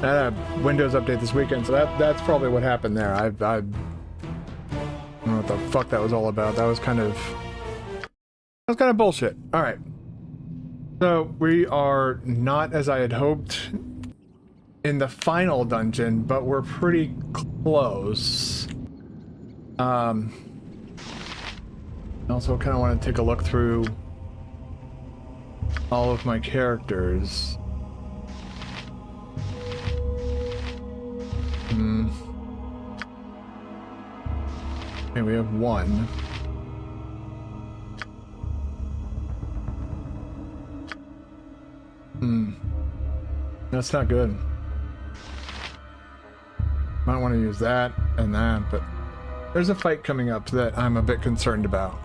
I had a Windows update this weekend, so that's probably what happened there. I don't know what the fuck that was all about. That was kind of bullshit. All right. So we are not as I had hoped in the final dungeon, but we're pretty close. I also kind of want to take a look through all of my characters. Okay, we have one. That's not good. Might want to use that and that, but there's a fight coming up that I'm a bit concerned about.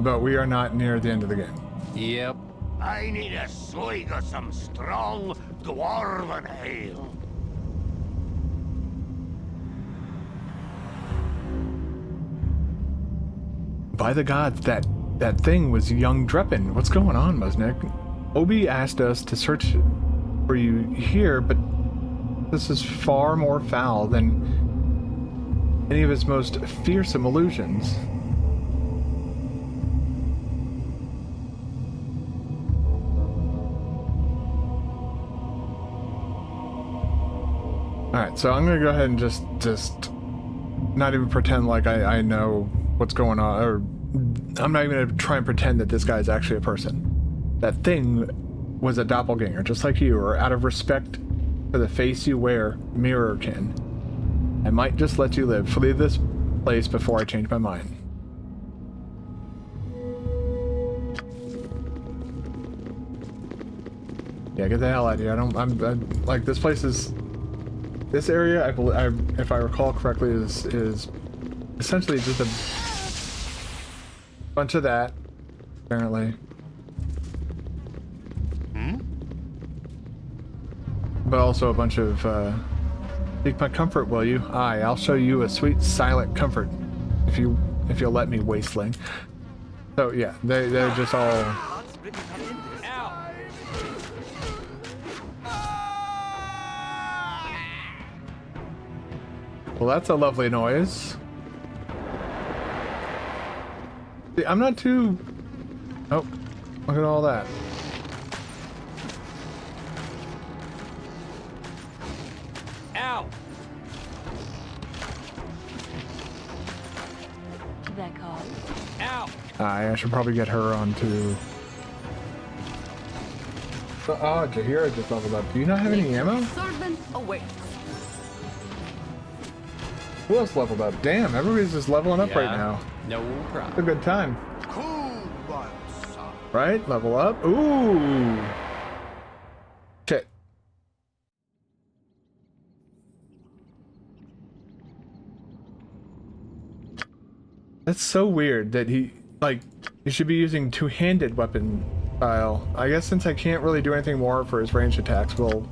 But we are not near the end of the game. Yep. I need a swig of some strong dwarven ale. By the gods, that thing was young Dreppen. What's going on, Musnik? Obi asked us to search for you here, but this is far more foul than any of his most fearsome illusions. Alright, so I'm gonna go ahead and just not even pretend like I know what's going on, or I'm not even gonna try and pretend that this guy is actually a person. That thing was a doppelganger, just like you, or out of respect for the face you wear, mirrorkin. I might just let you live. Leave this place before I change my mind. Yeah, get the hell out of here. I'm like, this place is... This area, if I recall correctly, is essentially just a bunch of that, apparently. But also a bunch of, seek my comfort, will you? Aye, I'll show you a sweet, silent comfort, if you'll let me, wasteling. So yeah, they're just all... Well, that's a lovely noise. See, I'm not too... Oh, look at all that. Ow! That call. Ow! I should probably get her onto... Oh, Jahira just leveled up. Do you not have any ammo? Servant awaits. Who else leveled up? Damn, everybody's just leveling up right now. No It's a problem. good time. Cool one, son. Right? Level up. Ooh. Shit. That's so weird that he, like, he should be using two-handed weapon style. I guess since I can't really do anything more for his ranged attacks, we'll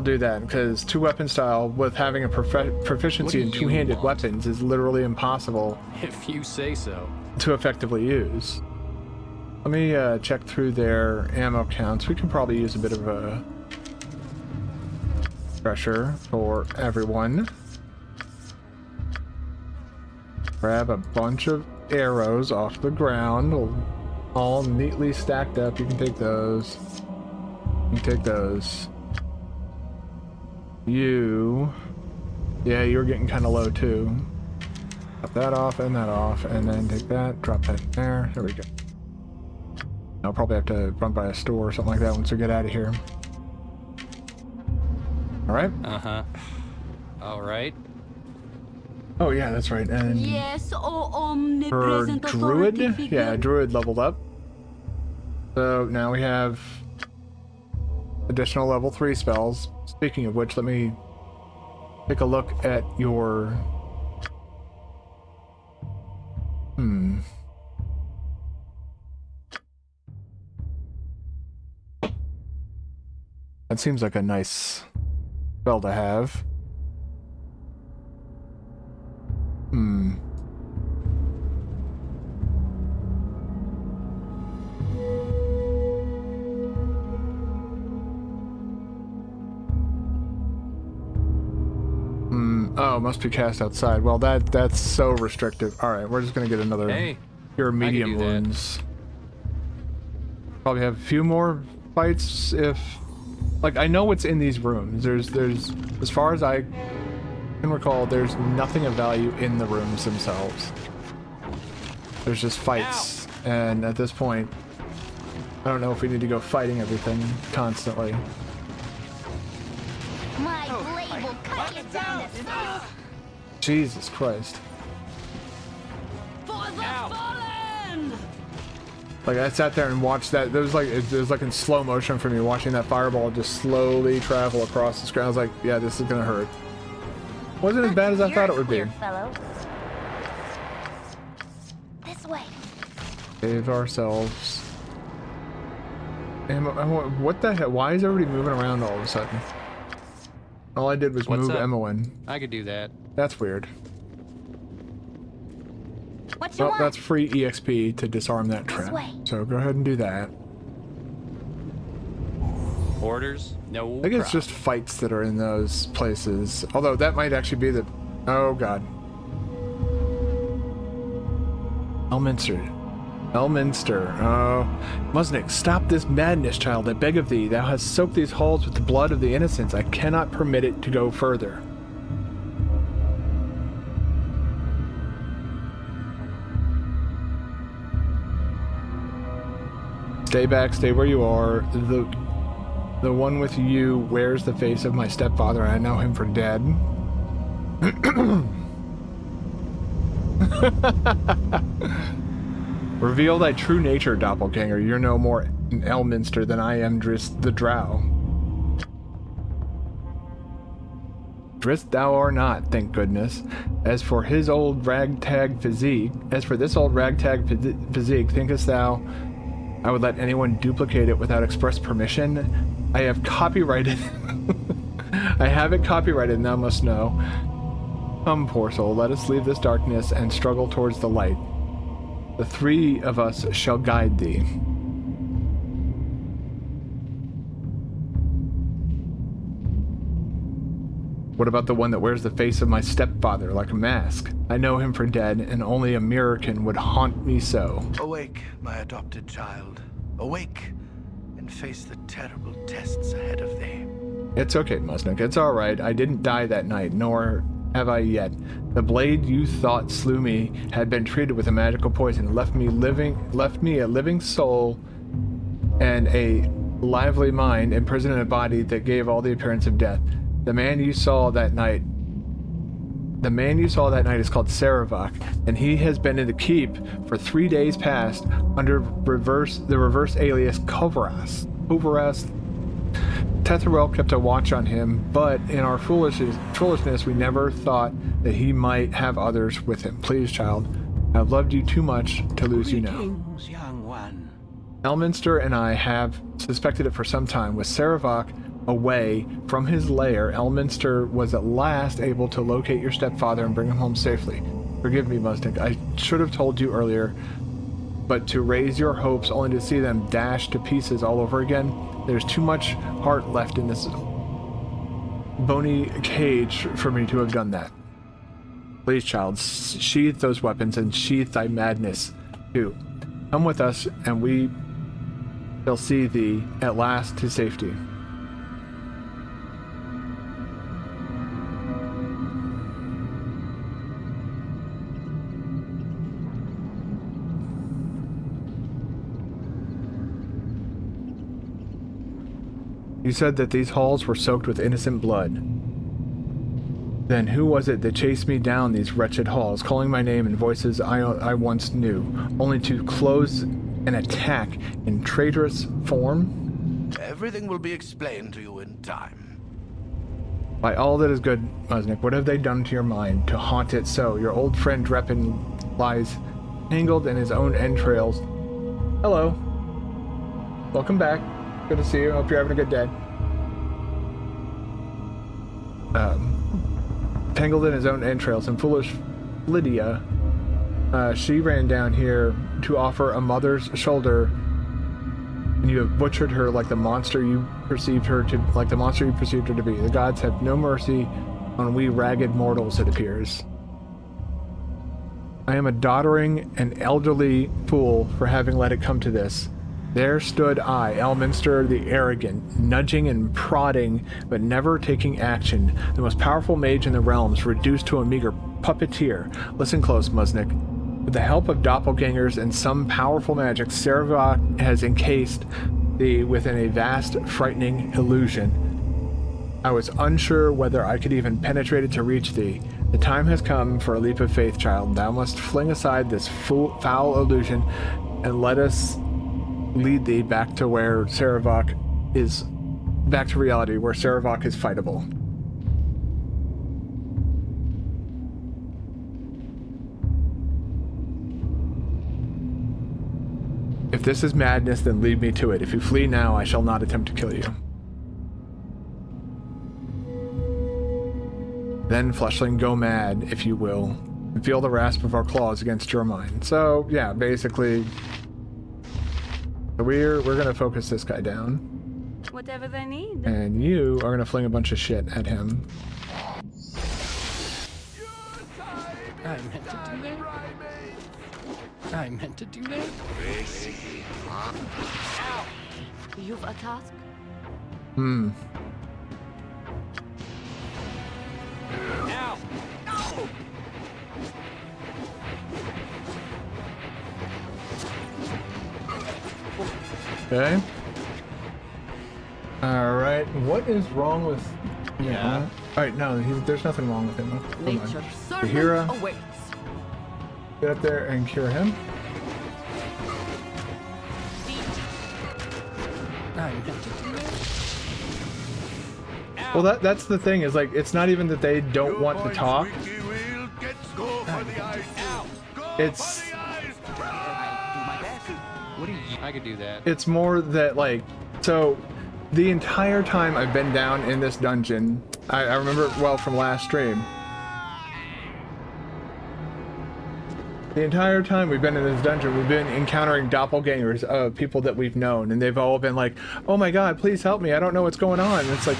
do that, because two-weapon style with having a proficiency in two-handed weapons is literally impossible If you say so. to effectively use. Let me check through their ammo counts. We can probably use a bit of a refresher for everyone. Grab a bunch of arrows off the ground, all neatly stacked up. You can take those. You can take those. Yeah, you're getting kind of low too. Drop that off, and then take that, drop that in there. There we go. I'll probably have to run by a store or something like that once we get out of here. Alright? Uh-huh. Alright. Oh yeah, that's right. And Yes, oh her omnipresent druid? authority figure. Yeah, druid leveled up. So now we have additional level 3 spells. Speaking of which, let me take a look at your... That seems like a nice spell to have. Oh, must be cast outside. Well, that's so restrictive. All right, we're just gonna get another Hey, pure medium do that. wounds. Probably have a few more fights if, like, I know what's in these rooms. There's as far as I can recall, there's nothing of value in the rooms themselves. There's just fights, and at this point, I don't know if we need to go fighting everything constantly. My blade will cut you down to size. Jesus Christ. For the fallen! Like, I sat there and watched that. It was like in slow motion for me, watching that fireball just slowly travel across the screen. I was like, yeah, this is gonna hurt. Wasn't as bad as I thought it would be. Here, fellow. This way. Save ourselves. And what the hell? Why is everybody moving around all of a sudden? All I did was What's move up? Emma in. I could do that. That's weird. What you Well, want? that's free EXP to disarm that trap. way. So go ahead and do that. Orders? No. I think it's just fights that are in those places. Although that might actually be the... Oh, God. Elminster. Elminster. Oh. Musnik, stop this madness, child. I beg of thee. Thou hast soaked these halls with the blood of the innocents. I cannot permit it to go further. Stay back. Stay where you are. The one with you wears the face of my stepfather. I know him for dead. Reveal thy true nature, doppelganger. You're no more an Elminster than I am Drizzt the Drow. Drizzt thou art not, thank goodness. As for this old ragtag physique, thinkest thou I would let anyone duplicate it without express permission? I have copyrighted. I have it copyrighted, and thou must know. Come, poor soul, let us leave this darkness and struggle towards the light. The three of us shall guide thee. What about the one that wears the face of my stepfather like a mask? I know him for dead, and only a American would haunt me so. Awake, my adopted child. Awake, and face the terrible tests ahead of thee. It's okay, Musnik. It's all right. I didn't die that night, nor have I yet. The blade you thought slew me had been treated with a magical poison, left me a living soul and a lively mind, imprisoned in a body that gave all the appearance of death. The man you saw that night is called Saravak, and he has been in the keep for 3 days past under the reverse alias Kovaras. Tetherwell kept a watch on him, but in our foolishness, we never thought that he might have others with him. Please, child, I've loved you too much to lose you now. Greetings, young one. Elminster and I have suspected it for some time. With Saravak away from his lair, Elminster was at last able to locate your stepfather and bring him home safely. Forgive me, Musnik. I should have told you earlier, but to raise your hopes only to see them dashed to pieces all over again, there's too much heart left in this bony cage for me to have done that. Please, child, sheathe those weapons and sheathe thy madness, too. Come with us, and we shall see thee at last to safety. You said that these halls were soaked with innocent blood. Then who was it that chased me down these wretched halls, calling my name in voices I once knew, only to close an attack in traitorous form? Everything will be explained to you in time. By all that is good, Musnik, what have they done to your mind to haunt it so? Your old friend Drepin lies tangled in his own entrails. Hello. Welcome back. Good to see you. Hope you're having a good day. Tangled in his own entrails, and foolish Lydia, she ran down here to offer a mother's shoulder, and you have butchered her like the monster you perceived her to be. The gods have no mercy on we ragged mortals, it appears. I am a doddering and elderly fool for having let it come to this. There stood I, Elminster the Arrogant, nudging and prodding, but never taking action, the most powerful mage in the realms, reduced to a meager puppeteer. Listen close, Musnik. With the help of doppelgangers and some powerful magic, Sarevok has encased thee within a vast, frightening illusion. I was unsure whether I could even penetrate it to reach thee. The time has come for a leap of faith, child. Thou must fling aside this foul illusion and let us lead thee back to where Sarevok is, back to reality, where Sarevok is fightable. If this is madness, then lead me to it. If you flee now, I shall not attempt to kill you. Then, Fleshling, go mad, if you will, and feel the rasp of our claws against your mind. So, yeah, basically, we're gonna focus this guy down. Whatever they need. And you are gonna fling a bunch of shit at him. I meant to do that? I meant to do that? You've a task? Hmm. Now! No! Okay. Alright, what is wrong with... Yeah. Alright, no, there's nothing wrong with him. Hold on. Nature's servant Hira, awaits. get up there and cure him. I meant to do that? Well, that's the thing, is like, it's not even that they don't want to talk. It's... What do you... I could do that. It's more that, like, so the entire time I've been down in this dungeon, I remember it well from last stream. The entire time we've been in this dungeon, we've been encountering doppelgangers of people that we've known, and they've all been like, oh my god, please help me, I don't know what's going on. And it's like,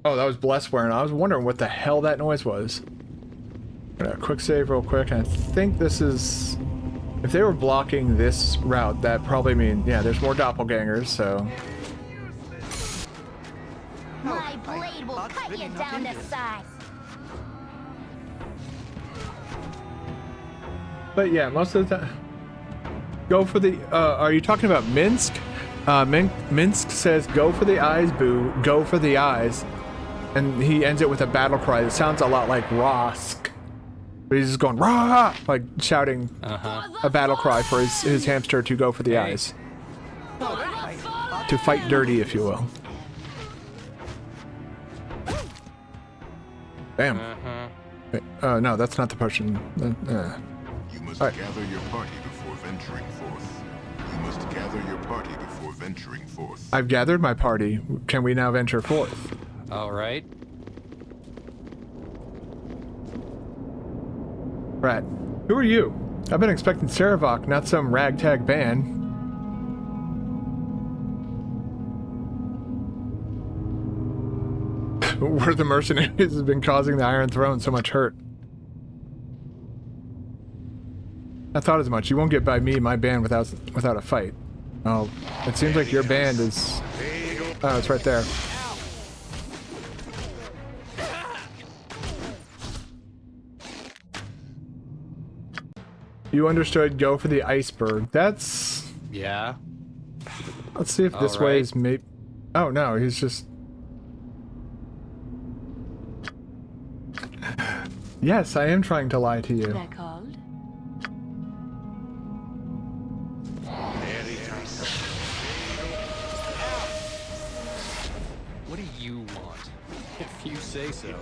oh, that was Blesswearing. I was wondering what the hell that noise was. Quick save real quick, and I think this is... If they were blocking this route, that probably means, yeah, there's more doppelgangers, so... My blade will cut you down to size. But yeah, most of the time... Go for the... are you talking about Minsk? Minsk says, go for the eyes, boo. Go for the eyes. And he ends it with a battle cry that sounds a lot like Rosk. But he's just going, rah! Like shouting a battle cry for his hamster to go for the eyes. To fight dirty, if you will. Bam. Wait, no, that's not the potion. You must All right. gather your party before venturing forth. You must gather your party before venturing forth. I've gathered my party. Can we now venture forth? All right. Rat, who are you? I've been expecting Sarevok, not some ragtag band. We're the mercenaries has been causing the Iron Throne so much hurt. I thought as much. You won't get by me, my band, without a fight. Oh, it seems like your band is... Oh, it's right there. You understood, go for the iceberg. That's... Yeah. Let's see if this way is maybe... Oh, no, he's just... Yes, I am trying to lie to you. They're called. What do you want? If you say so.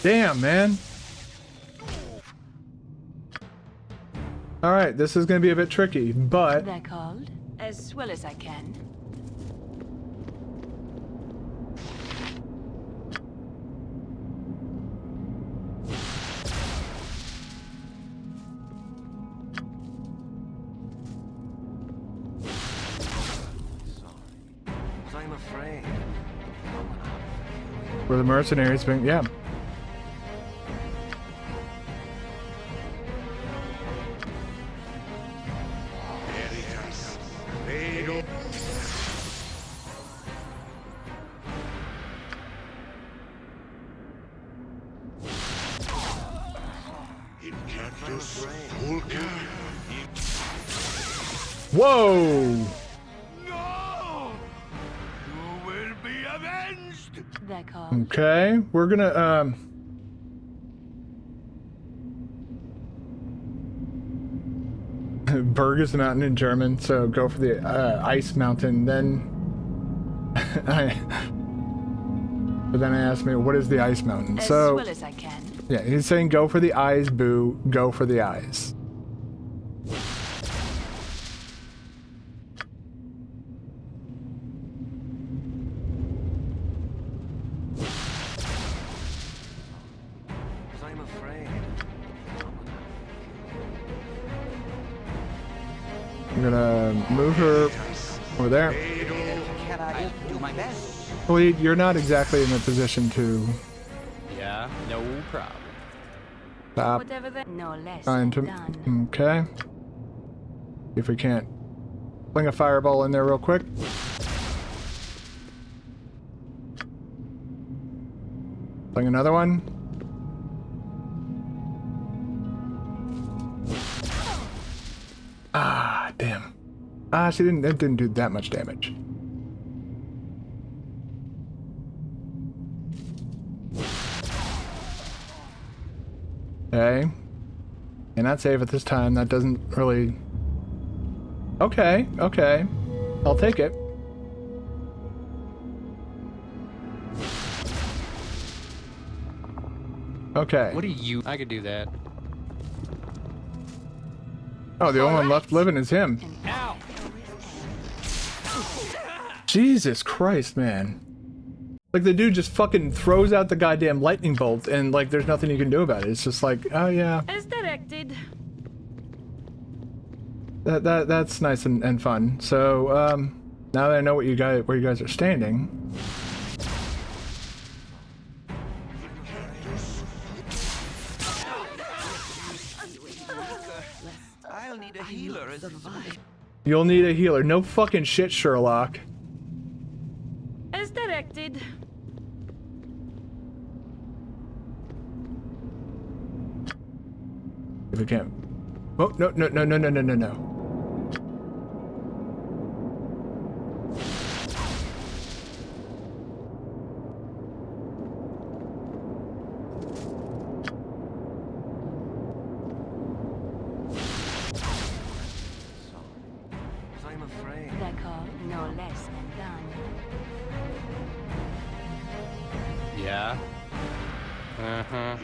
Damn, man. Alright, this is going to be a bit tricky, but... They're called. As well as I can. afraid. Where the mercenaries been, yeah. Whoa! No! You will be avenged! D'accord. Okay, we're gonna, Berg is a mountain in German, so go for the ice mountain. Then but then I asked me, what is the ice mountain? As So well as I can. yeah, he's saying go for the eyes, boo. Go for the eyes. I'm afraid. I'm gonna move her over there. Can I do my best? Wait, you're not exactly in a position to Yeah, no problem. stop Whatever the no less trying than to. done. Okay. See if we can't fling a fireball in there real quick. Fling another one. Ah, damn. Ah, she didn't. It didn't do that much damage. Okay. Cannot save at this time. That doesn't really. Okay. Okay. I'll take it. Okay. What do you? I could do that. Oh, the only one left living is him. Ow! Jesus Christ, man. Like, the dude just fucking throws out the goddamn lightning bolt, and, like, there's nothing you can do about it. It's just like, oh, yeah. As directed. That's nice and fun. So, now that I know what where you guys are standing. I'll need a healer. You'll need a healer. No fucking shit, Sherlock. As directed. If we can't. Oh, no, no, no, no, no, no, no, no. I'm afraid. D'accord. No less than done. Yeah. Uh-huh.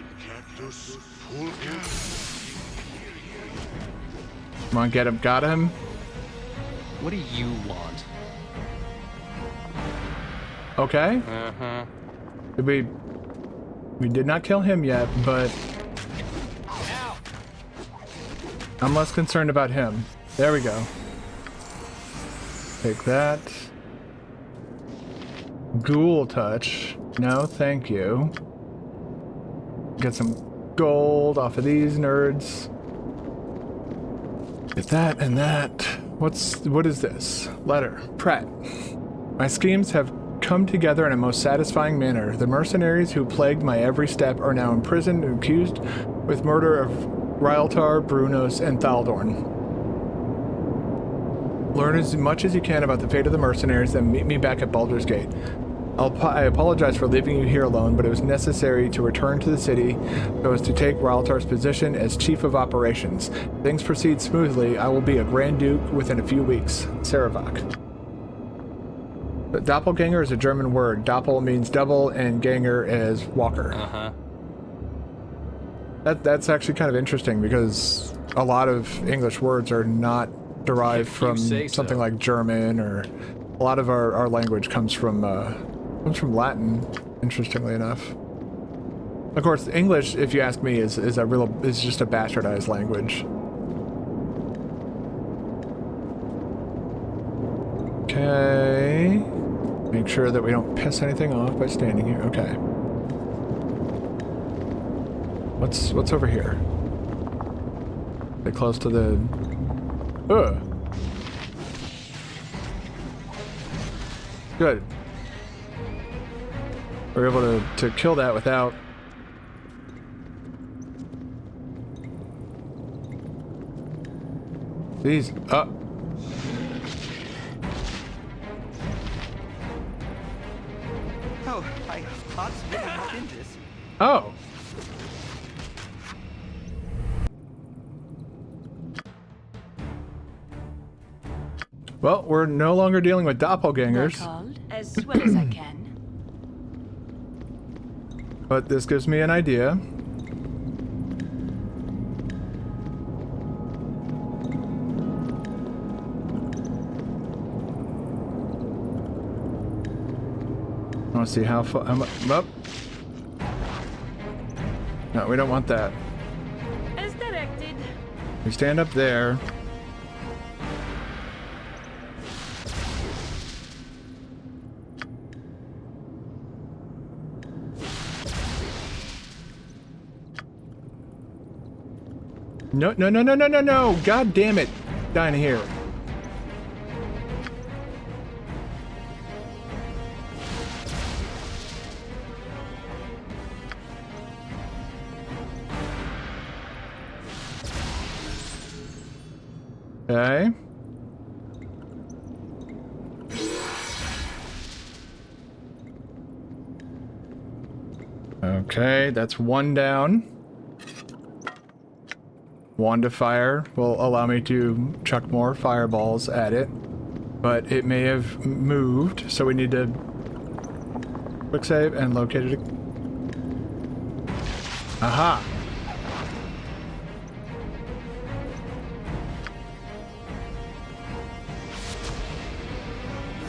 Come on, get him. Got him. What do you want? Okay. Uh-huh. We did not kill him yet, but I'm less concerned about him. There we go. Take that. Ghoul touch. No, thank you. Get some gold off of these nerds. Get that and that. What is this? Letter. Pratt. My schemes have come together in a most satisfying manner. The mercenaries who plagued my every step are now imprisoned and accused with murder of Ryltar, Brunos, and Thaldorn. Learn as much as you can about the fate of the mercenaries, then meet me back at Baldur's Gate. I apologize for leaving you here alone, but it was necessary to return to the city so as to take Ryltar's position as Chief of Operations. If things proceed smoothly, I will be a Grand Duke within a few weeks. Saravak. But doppelganger is a German word. Doppel means double, and ganger is walker. Uh-huh. That's actually kind of interesting because a lot of English words are not derived If you from say something so. like German, or a lot of our language comes from Latin, interestingly enough. Of course, English, if you ask me, is just a bastardized language. Okay. Make sure that we don't piss anything off by standing here. Okay. What's over here? They close to the... Ugh. Good. We're able to kill that without... These... Oh, I thought you had in this. Oh! Well, we're no longer dealing with doppelgangers, Called as well as I can. but this gives me an idea. I want to see how far I'm up. No, we don't want that. As directed. We stand up there. No, no, no, no, no, no, no! God damn it! Down here. Okay. Okay, that's one down. Wand of Fire will allow me to chuck more fireballs at it, but it may have moved, so we need to quick save and locate it. Aha!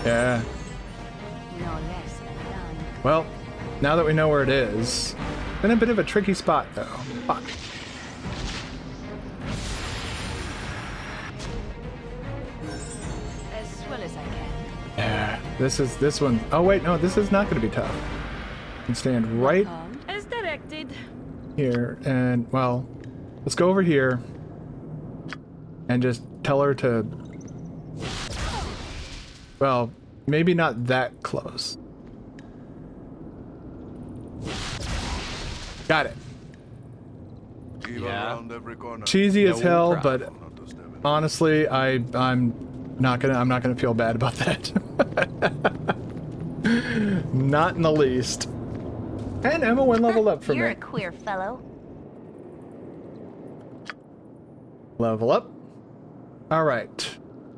Yeah. No less than done. Well, now that we know where it is, been a bit of a tricky spot though. Fuck. As well as I can. Yeah, this one. Oh wait, no, this is not going to be tough. I can stand right Called as directed. here, and well, let's go over here and just tell her to. Well, maybe not that close. Got it. Yeah. Around every corner. Cheesy as No hell, problem. but honestly, I'm not gonna feel bad about that. Not in the least. And Emma went leveled up for You're me. a queer fellow. Level up. All right.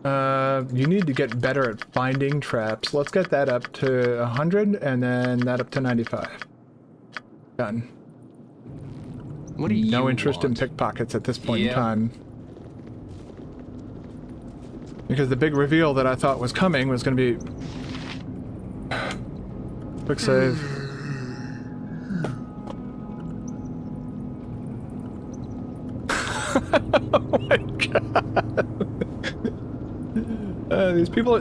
You need to get better at finding traps. Let's get that up to 100 and then that up to 95. Done. What do you No interest in want? pickpockets at this point in Yeah. time. Because the big reveal that I thought was coming was going to be... Quick save. Oh my god.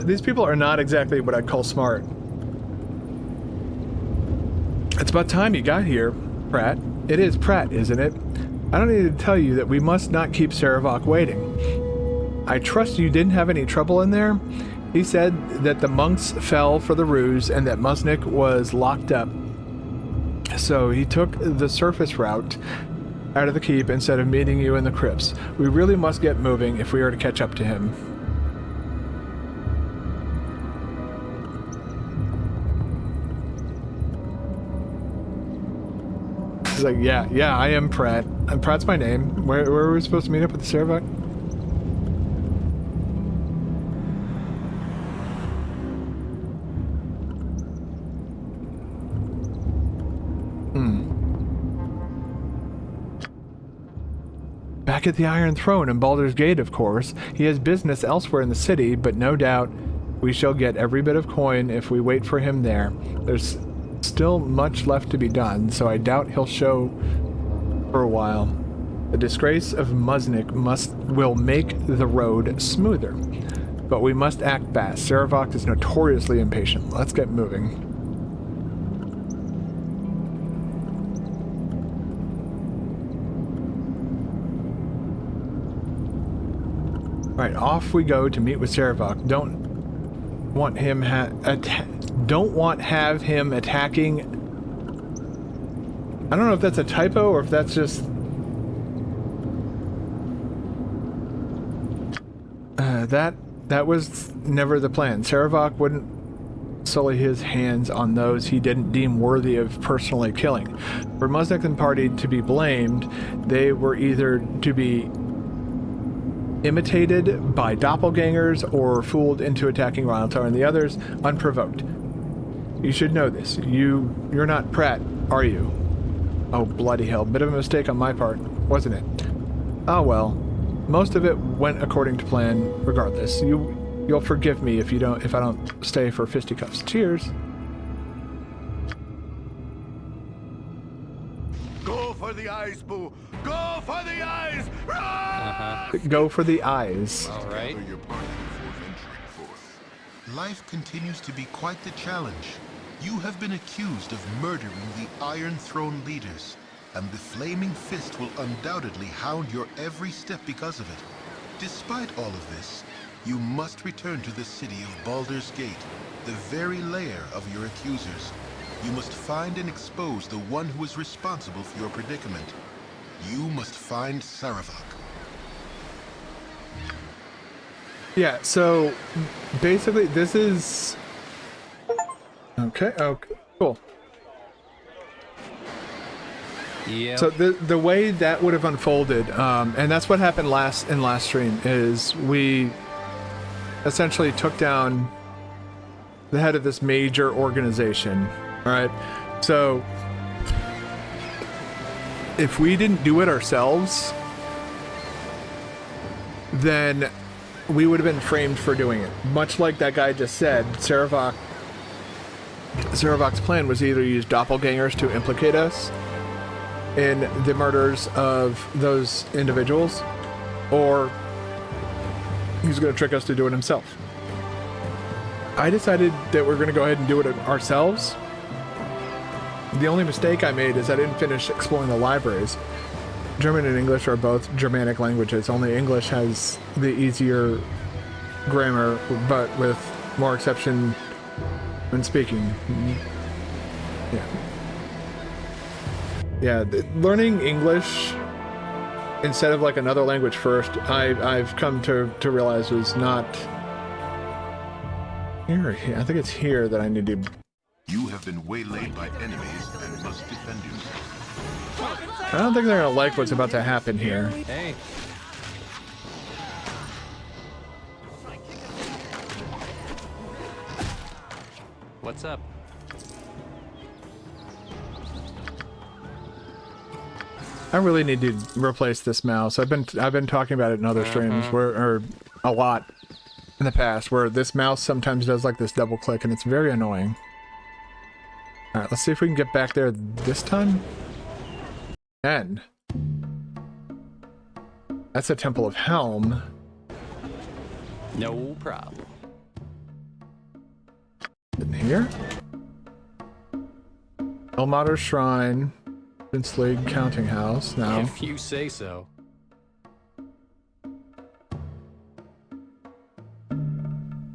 These people are not exactly what I'd call smart. It's about time you got here, Pratt. It is Pratt, isn't it? I don't need to tell you that we must not keep Saravok waiting. I trust you didn't have any trouble in there? He said that the monks fell for the ruse and that Musnik was locked up. So he took the surface route out of the keep instead of meeting you in the crypts. We really must get moving if we are to catch up to him. He's like, yeah, I am Pratt. Pratt's my name. Where are we supposed to meet up with the Saravok? Back at the Iron Throne in Baldur's Gate, of course. He has business elsewhere in the city, but no doubt we shall get every bit of coin if we wait for him there. There's still much left to be done, so I doubt he'll show for a while. The disgrace of Musnik will make the road smoother. but we must act fast. Sarevok is notoriously impatient. Let's get moving. Alright, off we go to meet with Sarevok. Don't want him have him attacking. I don't know if that's a typo or if that's just that was never the plan. Sarevok wouldn't sully his hands on those he didn't deem worthy of personally killing. For Musnik and party to be blamed, they were either to be imitated by doppelgangers or fooled into attacking Rhinotar and the others unprovoked. You should know this. You're not Pratt, are you? Oh, bloody hell. Bit of a mistake on my part, wasn't it? Oh well. Most of it went according to plan regardless. You'll forgive me if I don't stay for fisticuffs. Cheers. Go for the eyes, Boo! Go for the eyes! Run! Go for the eyes. All right. Gather your party before venturing forth. Life continues to be quite the challenge. You have been accused of murdering the Iron Throne leaders, and the Flaming Fist will undoubtedly hound your every step because of it. Despite all of this, you must return to the city of Baldur's Gate, the very lair of your accusers. You must find and expose the one who is responsible for your predicament. You must find Sarevok. Yeah, so basically this is... Okay, cool. Yeah. So the way that would have unfolded, and that's what happened in last stream, is we essentially took down the head of this major organization. All right, so if we didn't do it ourselves, then we would have been framed for doing it. Much like that guy just said, Sarevok's plan was either use doppelgangers to implicate us in the murders of those individuals, or he's going to trick us to do it himself. I decided that we're going to go ahead and do it ourselves. The only mistake I made is I didn't finish exploring the libraries. German and English are both Germanic languages, only English has the easier grammar, but with more exception when speaking. Yeah, learning English instead of like another language first, I've come to realize was not here. I think it's here that I need to. You have been waylaid by enemies and must defend yourself. I don't think they're gonna like what's about to happen here. Hey. What's up? I really need to replace this mouse. I've been talking about it in other streams or a lot in the past, where this mouse sometimes does like this double click and it's very annoying. All right, let's see if we can get back there this time. And that's a Temple of Helm. No problem. In here, Elmater's Shrine. Prince League Counting House now. If you say so.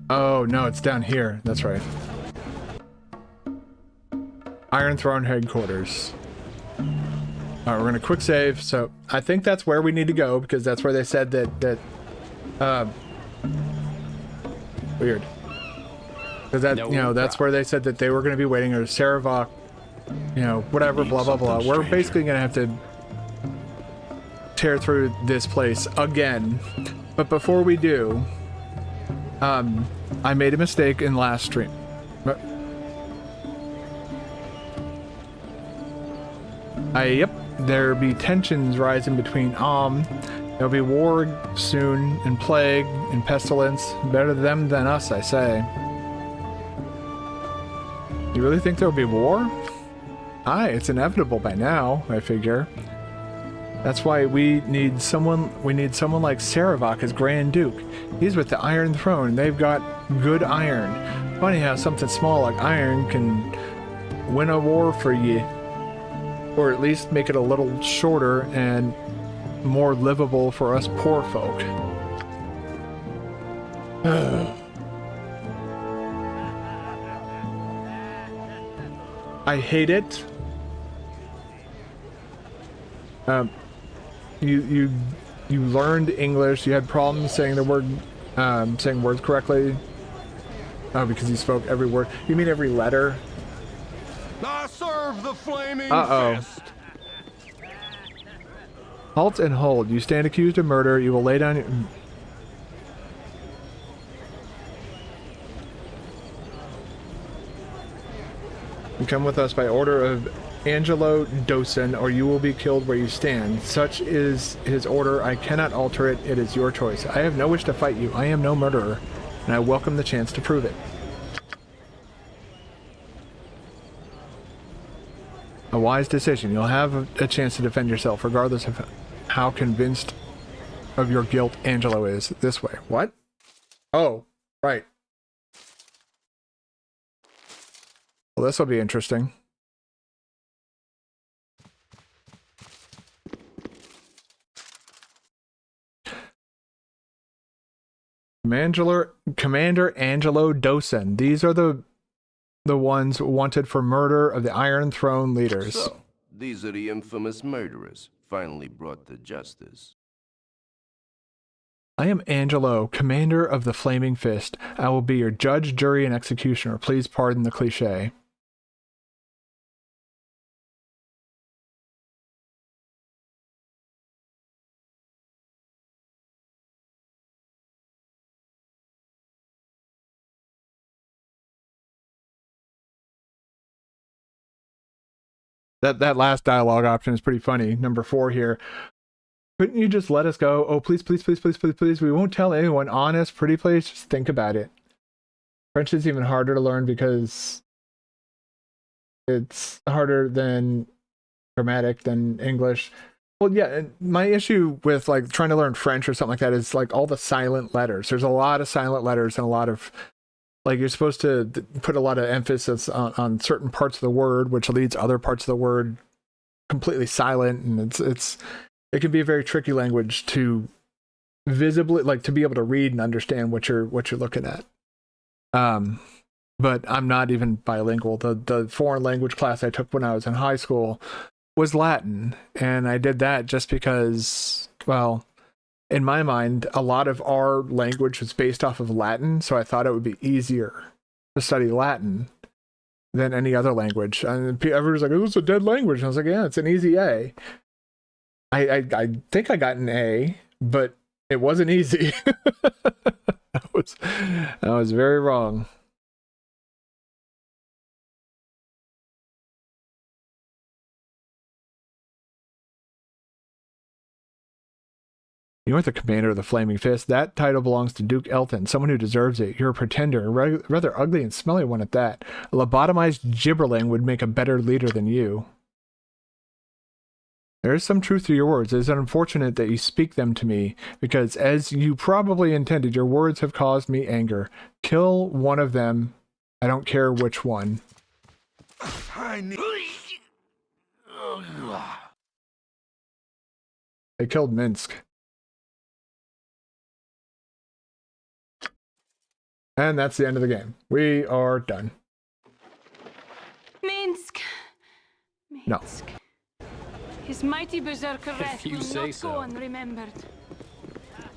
Oh, no, it's down here. That's right. Iron Throne Headquarters. Alright, we're gonna quick save. So I think that's where we need to go, because that's where they said that weird. Because that, you know, that's where they said that they were gonna be waiting, or Sarevok, you know, whatever, blah, blah, blah. We're basically gonna have to tear through this place again. But before we do, I made a mistake in last stream. Yep, there be tensions rising between there'll be war soon, and plague, and pestilence. Better them than us, I say. You really think there'll be war? Aye, it's inevitable by now, I figure. That's why we need someone like Saravok as Grand Duke. He's with the Iron Throne, and they've got good iron. Funny how something small like iron can win a war for you. Or at least make it a little shorter and more livable for us poor folk. I hate it. You learned English. You had problems saying the word, saying words correctly. Oh, because you spoke every word. You mean every letter? I serve the flaming fist. Halt and hold. You stand accused of murder. You will lay down your... You come with us by order of Angelo Dosen, or you will be killed where you stand. Such is his order. I cannot alter it. It is your choice. I have no wish to fight you. I am no murderer, and I welcome the chance to prove it. A wise decision. You'll have a chance to defend yourself, regardless of how convinced of your guilt Angelo is. This way. What? Oh, right. Well, this will be interesting. Commander Angelo Dosen. These are the ones wanted for murder of the Iron Throne leaders. So, these are the infamous murderers, finally brought to justice. I am Angelo, commander of the Flaming Fist. I will be your judge, jury, and executioner. Please pardon the cliché. That last dialogue option is pretty funny. Number 4 here. Couldn't you just let us go? Oh, please, please, please, please, please, please. We won't tell anyone. Honest, pretty please. Just think about it. French is even harder to learn because it's harder than grammatic than English. Well, yeah, my issue with like trying to learn French or something like that is like all the silent letters. There's a lot of silent letters and a lot of like you're supposed to put a lot of emphasis on certain parts of the word, which leads other parts of the word completely silent, and it can be a very tricky language to visibly like to be able to read and understand what you're looking at. But I'm not even bilingual. The foreign language class I took when I was in high school was Latin, and I did that just because, well, in my mind, a lot of our language was based off of Latin, so I thought it would be easier to study Latin than any other language. And everyone's like, "Oh, it's a dead language." And I was like, "Yeah, it's an easy A." I think I got an A, but it wasn't easy. I was very wrong. You aren't the commander of the Flaming Fist. That title belongs to Duke Elton, someone who deserves it. You're a pretender, a rather ugly and smelly one at that. A lobotomized gibberling would make a better leader than you. There is some truth to your words. It is unfortunate that you speak them to me, because as you probably intended, your words have caused me anger. Kill one of them. I don't care which one. They killed Minsk. And that's the end of the game. We are done. Minsk. No. His mighty berserker wrath you will say not so. go unremembered.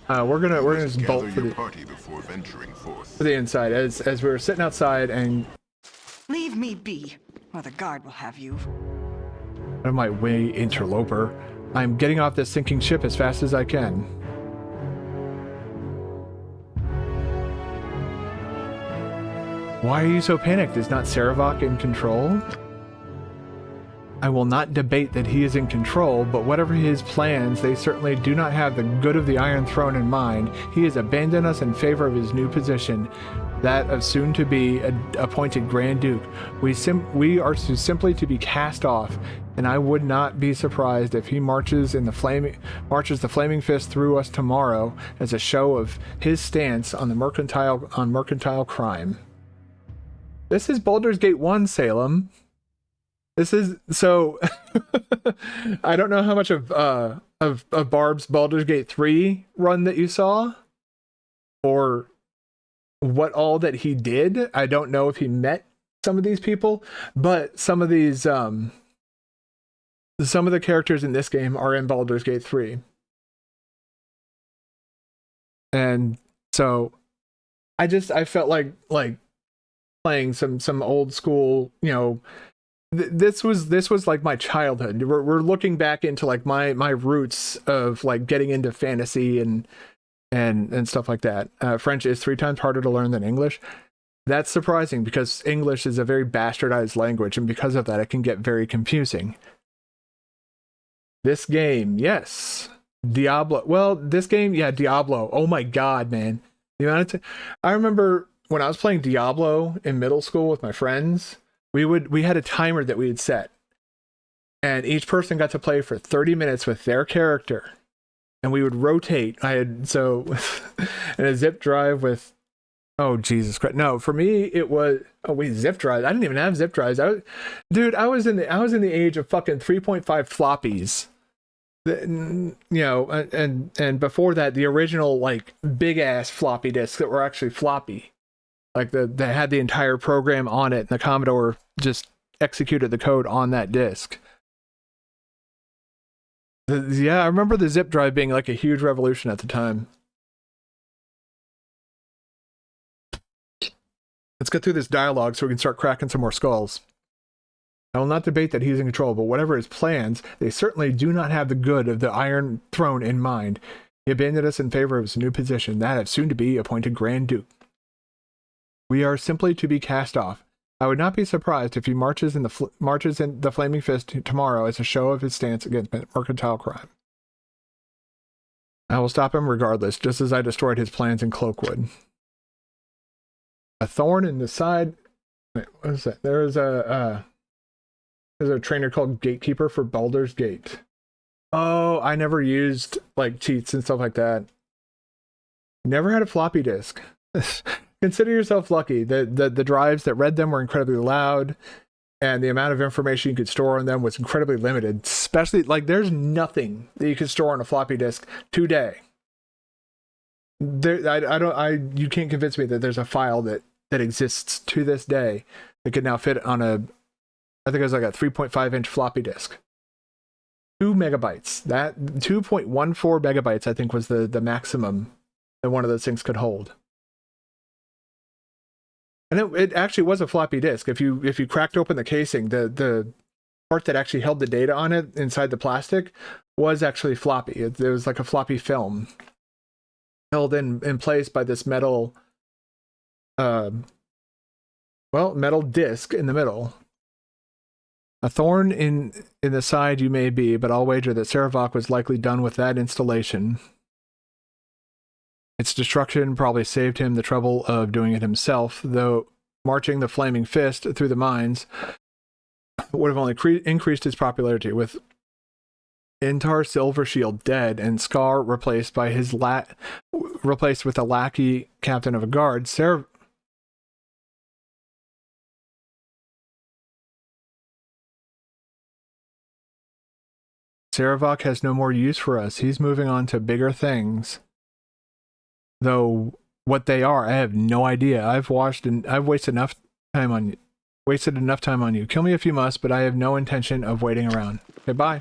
We're gonna just bolt Gather for your the, party before venturing forth. for the inside. As we were sitting outside and Leave me be, or the guard will have you. out of my way, interloper. I'm getting off this sinking ship as fast as I can. Why are you so panicked? Is not Saravok in control? I will not debate that he is in control, but whatever his plans, they certainly do not have the good of the Iron Throne in mind. He has abandoned us in favor of his new position, that of soon-to-be appointed Grand Duke. We are simply to be cast off. and I would not be surprised if he marches the flaming fist through us tomorrow as a show of his stance on the mercantile crime. This is Baldur's Gate 1, Salem. This is so. I don't know how much of Barb's Baldur's Gate 3 run that you saw, or what all that he did. I don't know if he met some of these people, but some of the characters in this game are in Baldur's Gate 3. And so I felt like playing some old school, you know, this was like my childhood. We're looking back into like my roots of like getting into fantasy and stuff like that. French is 3 times harder to learn than English. That's surprising because English is a very bastardized language, and because of that, it can get very confusing. This game, yes. Diablo. Well, this game, yeah, Diablo. Oh my god, man. The amount of I remember when I was playing Diablo in middle school with my friends, we had a timer that we had set. And each person got to play for 30 minutes with their character. And we would rotate. I had in a zip drive with, oh Jesus Christ. No, for me it was, oh wait, zip drives. I didn't even have zip drives. I was in the age of fucking 3.5 floppies. You know, and before that, the original like big ass floppy disks that were actually floppy, like that had the entire program on it, and the Commodore just executed the code on that disk. Yeah, I remember the zip drive being like a huge revolution at the time. Let's get through this dialogue so we can start cracking some more skulls. I will not debate that he's in control, but whatever his plans, they certainly do not have the good of the Iron Throne in mind. He abandoned us in favor of his new position, that of soon-to-be appointed Grand Duke. We are simply to be cast off. I would not be surprised if he marches in the Flaming Fist tomorrow as a show of his stance against mercantile crime. I will stop him regardless, just as I destroyed his plans in Cloakwood. A thorn in the side... Wait, what is that? There's a trainer called Gatekeeper for Baldur's Gate. Oh, I never used like cheats and stuff like that. Never had a floppy disk. Consider yourself lucky. The drives that read them were incredibly loud, and the amount of information you could store on them was incredibly limited. Especially, like, there's nothing that you could store on a floppy disk today. You can't convince me that there's a file that exists to this day that could now fit on a, I think it was like a 3.5 inch floppy disk. 2 megabytes. That 2.14 megabytes, I think, was the maximum that one of those things could hold. And it actually was a floppy disk. If you cracked open the casing, the part that actually held the data on it inside the plastic was actually floppy. It was like a floppy film held in place by this metal, metal disc in the middle. A thorn in the side you may be, but I'll wager that Sarevok was likely done with that installation. Its destruction probably saved him the trouble of doing it himself, though marching the Flaming Fist through the mines would have only increased his popularity. With Intar Silvershield dead and Scar replaced by replaced with a lackey captain of a guard, Sarevok has no more use for us. He's moving on to bigger things. Though what they are, I have no idea. I've wasted enough time on you. Kill me if you must, but I have no intention of waiting around. Okay, bye.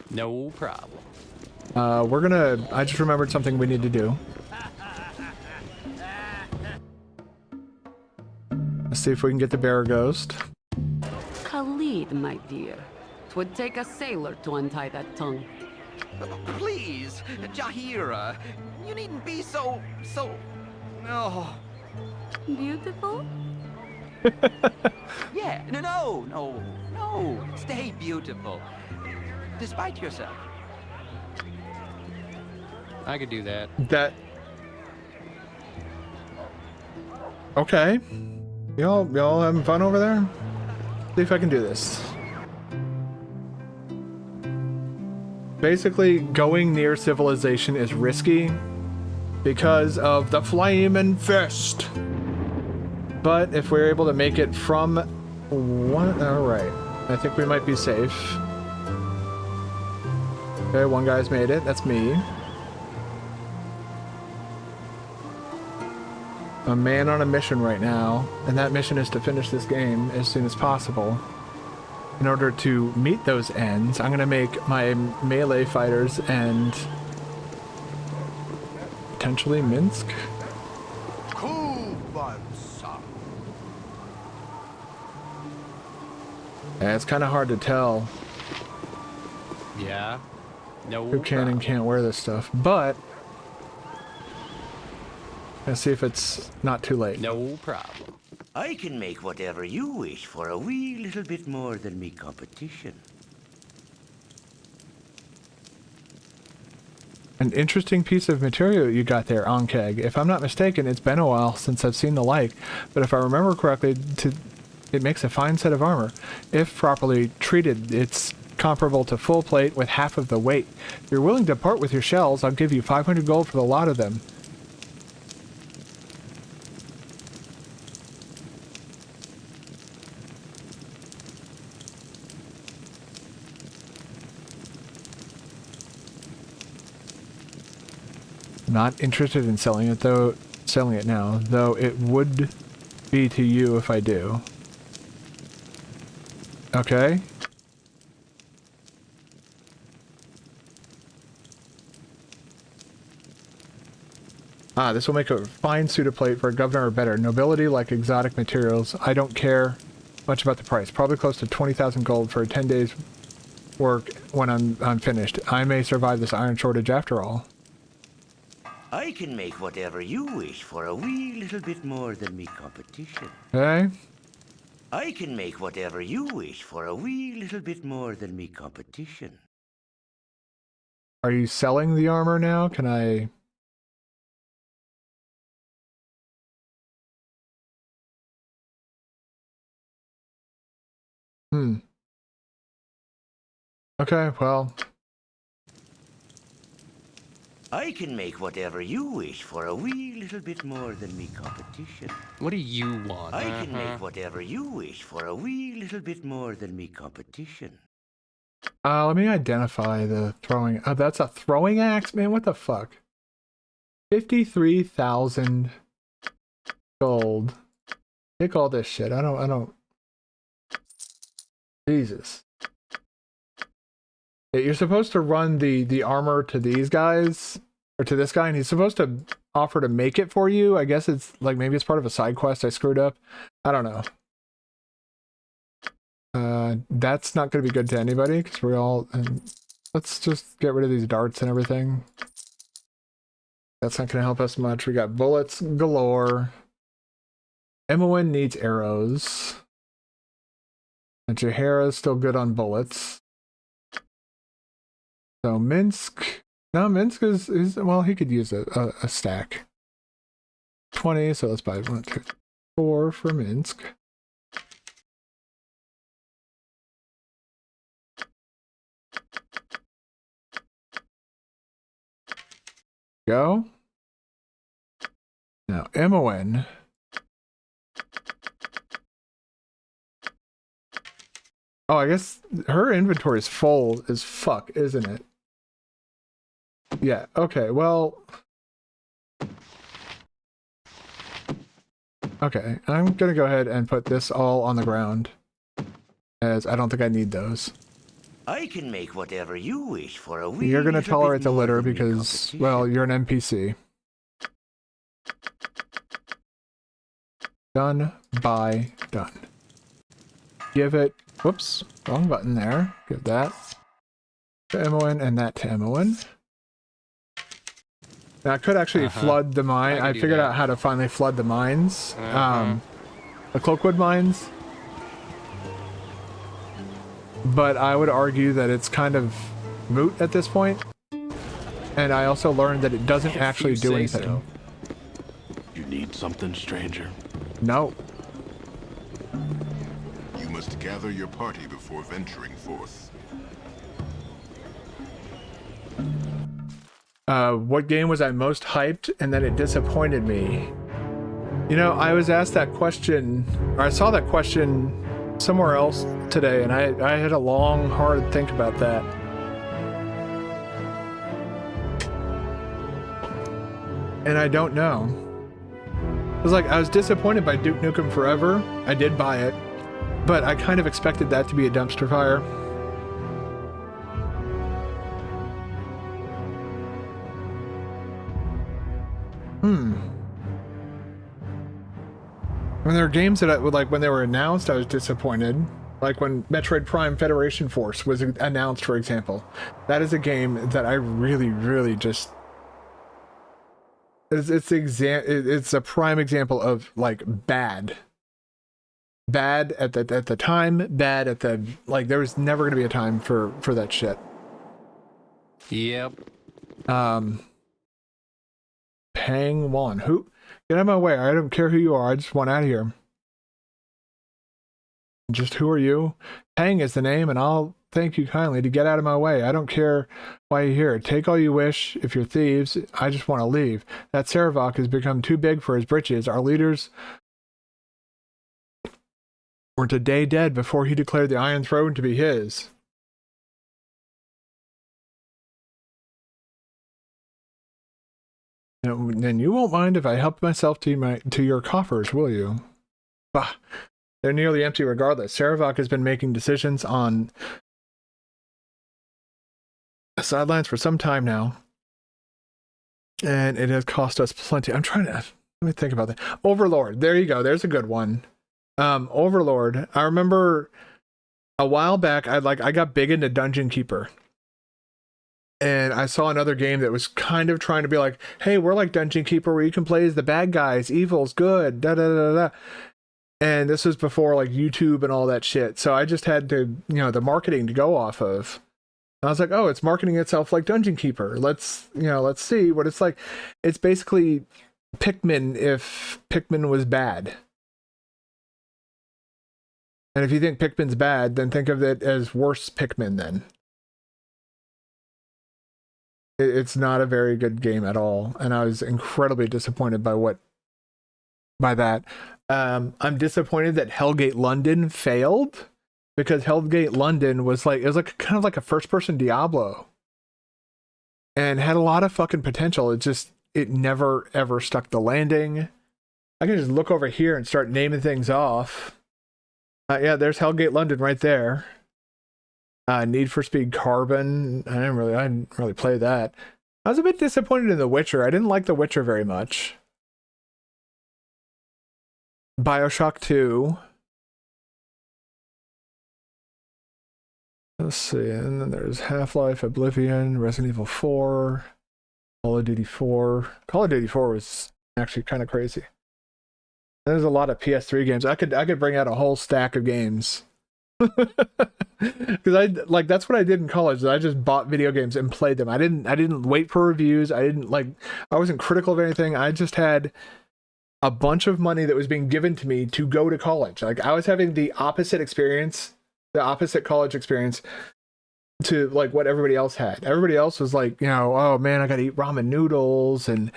No problem. I just remembered something we need to do. Let's see if we can get the bear ghost. Khalid, my dear. 'Twould take a sailor to untie that tongue. Please, Jahira, you needn't be so... Oh. Beautiful? Yeah, no. Stay beautiful. Despite yourself. I could do that. Okay. Y'all having fun over there? See if I can do this. Basically, going near civilization is risky because of the Flaming Fist. But if we're able to make it from one, alright. I think we might be safe. Okay, one guy's made it. That's me. A man on a mission right now, and that mission is to finish this game as soon as possible. In order to meet those ends, I'm gonna make my melee fighters and potentially Minsk. Yeah, it's kind of hard to tell. Yeah. No. Who can and can't wear this stuff, but let's see if it's not too late. No problem. I can make whatever you wish for a wee little bit more than me competition. An interesting piece of material you got there, Ankeg. If I'm not mistaken, it's been a while since I've seen the like, but if I remember correctly, it makes a fine set of armor. If properly treated, it's comparable to full plate with half of the weight. If you're willing to part with your shells, I'll give you 500 gold for the lot of them. Not interested in selling it though. Selling it now, though it would be to you if I do. Okay. Ah, this will make a fine suit of plate for a governor or better. Nobility like exotic materials. I don't care much about the price. Probably close to 20,000 gold for 10 days work when I'm finished. I may survive this iron shortage after all. I can make whatever you wish for a wee little bit more than me competition. Okay. I can make whatever you wish for a wee little bit more than me competition. Are you selling the armor now? Can I... Okay, well... I can make whatever you wish for a wee little bit more than me competition. What do you want? I can make whatever you wish for a wee little bit more than me competition. Let me identify the throwing... Oh, that's a throwing axe? Man, what the fuck? 53,000 gold. Take all this shit. I don't... Jesus. You're supposed to run the armor to these guys, or to this guy, and he's supposed to offer to make it for you. I guess it's like, maybe it's part of a side quest I screwed up. I don't know. That's not going to be good to anybody, because we're all... let's just get rid of these darts and everything. That's not going to help us much. We got bullets galore. Emoen needs arrows. And Jahara's still good on bullets. So Minsk, no, Minsk is well, he could use a stack. 20, so let's buy 1, 2, 4 for Minsk. Go. Now Emoen. Oh, I guess her inventory is full as fuck, isn't it? Yeah, okay, well... Okay, I'm gonna go ahead and put this all on the ground, as I don't think I need those. I can make whatever you wish for a wee You're gonna little tolerate bit the more litter than me because, competition. well, you're an NPC. Done by done. Give it... Whoops, wrong button there. Give that to Emoen and that to Emoen. Now I could actually flood the mine. I figured out how to finally flood the mines. The Cloakwood mines. But I would argue that it's kind of moot at this point. And I also learned that it doesn't actually do anything. So. You need something, stranger? No. You must gather your party before venturing forth. What game was I most hyped and then it disappointed me? You know, I was asked that question, or I saw that question somewhere else today, and I had a long, hard think about that. And I don't know. It was like, I was disappointed by Duke Nukem Forever. I did buy it, but I kind of expected that to be a dumpster fire. When there are games that I would like, when they were announced, I was disappointed. Like when Metroid Prime Federation Force was announced, for example. That is a game that I really, really just... It's a prime example of, like, bad. Bad at the time, bad at the... Like, there was never going to be a time for that shit. Yep. Pang Wan. Who? Get out of my way. I don't care who you are. I just want out of here. Just who are you? Pang is the name, and I'll thank you kindly to get out of my way. I don't care why you're here. Take all you wish. If you're thieves, I just want to leave. That Saravok has become too big for his britches. Our leaders were today dead before he declared the Iron Throne to be his. Then you won't mind if I help myself to your coffers, will you? Bah, they're nearly empty regardless. Saravok has been making decisions on the sidelines for some time now, and it has cost us plenty. I'm trying to... Let me think about that. Overlord. There you go. There's a good one. Overlord. I remember a while back, I got big into Dungeon Keeper. And I saw another game that was kind of trying to be like, hey, we're like Dungeon Keeper where you can play as the bad guys, evil's good, da da da da. And this was before like YouTube and all that shit. So I just had to, the marketing to go off of. And I was like, oh, it's marketing itself like Dungeon Keeper. Let's see what it's like. It's basically Pikmin if Pikmin was bad. And if you think Pikmin's bad, then think of it as worse Pikmin then. It's not a very good game at all, and I was incredibly disappointed by that. I'm disappointed that Hellgate London failed, because Hellgate London was like, it was like kind of like a first-person Diablo, and had a lot of fucking potential. It never ever stuck the landing. I can just look over here and start naming things off. Yeah, there's Hellgate London right there. Need for Speed Carbon. I didn't really play that. I was a bit disappointed in The Witcher. I didn't like The Witcher very much. BioShock 2. Let's see. And then there's Half-Life, Oblivion, Resident Evil 4, Call of Duty 4. Call of Duty 4 was actually kind of crazy. There's a lot of PS3 games. I could bring out a whole stack of games. Because that's what I did in college. I just bought video games and played them. I didn't wait for reviews. I wasn't critical of anything. I just had a bunch of money that was being given to me to go to college. Like, I was having the opposite experience, the opposite college experience to like what everybody else had. Everybody else was like, oh man, I gotta eat ramen noodles and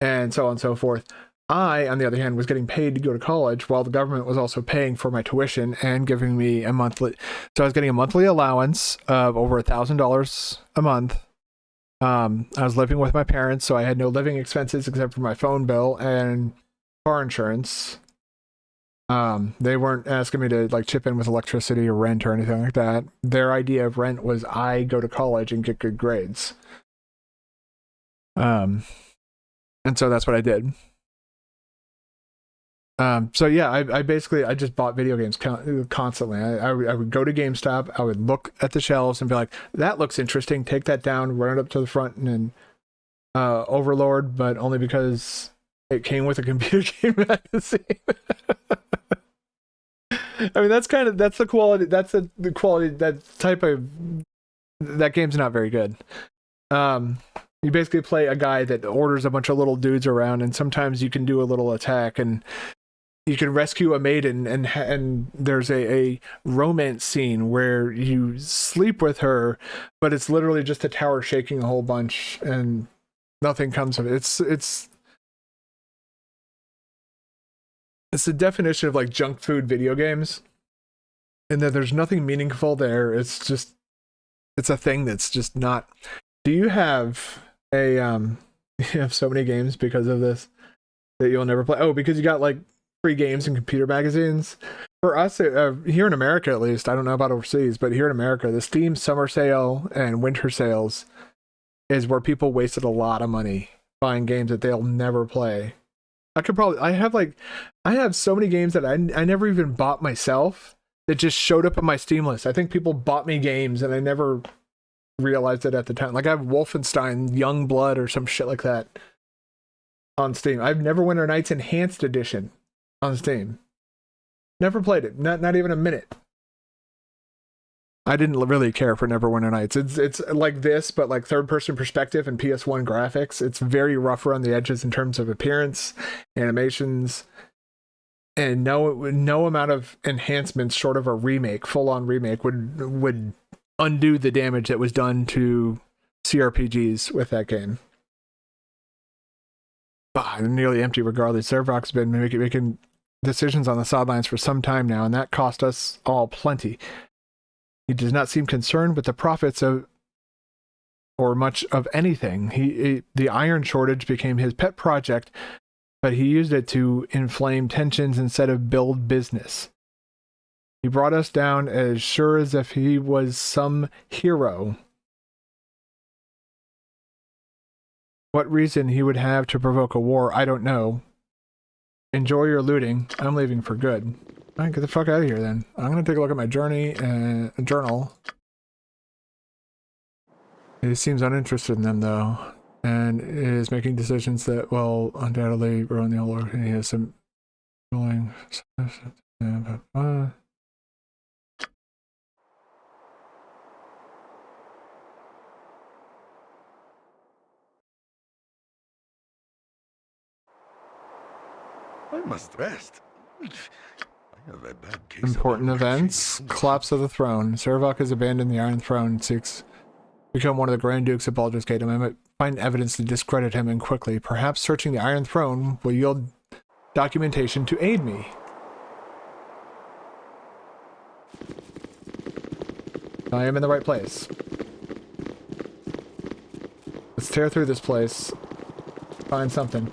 so on and so forth. I, on the other hand, was getting paid to go to college while the government was also paying for my tuition and giving me a monthly. So I was getting a monthly allowance of over $1,000 a month. I was living with my parents, so I had no living expenses except for my phone bill and car insurance. They weren't asking me to like chip in with electricity or rent or anything like that. Their idea of rent was I go to college and get good grades. And so that's what I did. So yeah, I basically just bought video games constantly. I would go to GameStop, I would look at the shelves and be like, that looks interesting, take that down, run it up to the front, and then Overlord, but only because it came with a computer game magazine. I mean, that's the quality, the quality, that type of, that game's not very good. You basically play a guy that orders a bunch of little dudes around, and sometimes you can do a little attack, and you can rescue a maiden, and there's a romance scene where you sleep with her, but it's literally just a tower shaking a whole bunch, and nothing comes of it. It's the definition of like junk food video games, and that there's nothing meaningful there. It's a thing that's just not. Do you have a you have so many games because of this that you'll never play? Oh, because you got like free games and computer magazines. For us, here in America at least, I don't know about overseas, but here in America, the Steam summer sale and winter sales is where people wasted a lot of money buying games that they'll never play. I have so many games that I never even bought myself that just showed up on my Steam list. I think people bought me games and I never realized it at the time. Like I have Wolfenstein Youngblood or some shit like that on Steam. I have Neverwinter Nights Enhanced Edition on Steam. Never played it. Not even a minute. I didn't really care for Neverwinter Nights. It's like this, but like third-person perspective and PS1 graphics. It's very rough around the edges in terms of appearance, animations, and no amount of enhancements short of a remake, full-on remake, would undo the damage that was done to CRPGs with that game. Bah, nearly empty regardless. Servrock's been making decisions on the sidelines for some time now, and that cost us all plenty. He does not seem concerned with the profits of or much of anything. The iron shortage became his pet project, but he used it to inflame tensions instead of build business. He brought us down as sure as if he was some hero. What reason he would have to provoke a war, I don't know. Enjoy your looting. I'm leaving for good. All right, get the fuck out of here then. I'm going to take a look at my journal. He seems uninterested in them though, and is making decisions that will undoubtedly ruin the whole org. He has some ruling. I must rest. I have a bad case Important events. Collapse of the throne. Servok has abandoned the Iron Throne and seeks to become one of the Grand Dukes of Baldur's Gate. I might find evidence to discredit him and quickly. Perhaps searching the Iron Throne will yield documentation to aid me. I am in the right place. Let's tear through this place. Find something.